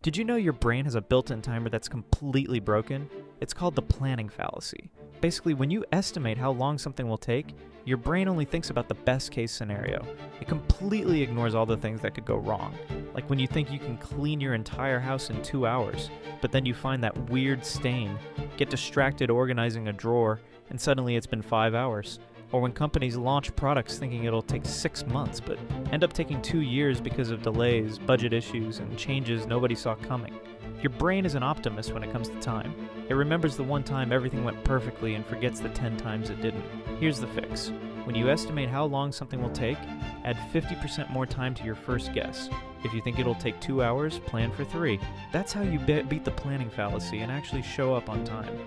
Did you know your brain has a built-in timer that's completely broken? It's called the planning fallacy. Basically, when you estimate how long something will take, your brain only thinks about the best case scenario. It completely ignores all the things that could go wrong. Like when you think you can clean your entire house in 2 hours, but then you find that weird stain, get distracted organizing a drawer, and suddenly it's been 5 hours. Or when companies launch products thinking it'll take 6 months, but end up taking 2 years because of delays, budget issues, and changes nobody saw coming. Your brain is an optimist when it comes to time. It remembers the one time everything went perfectly and forgets the 10 times it didn't. Here's the fix. When you estimate how long something will take, add 50% more time to your first guess. If you think it'll take 2 hours, plan for 3. That's how you beat the planning fallacy and actually show up on time.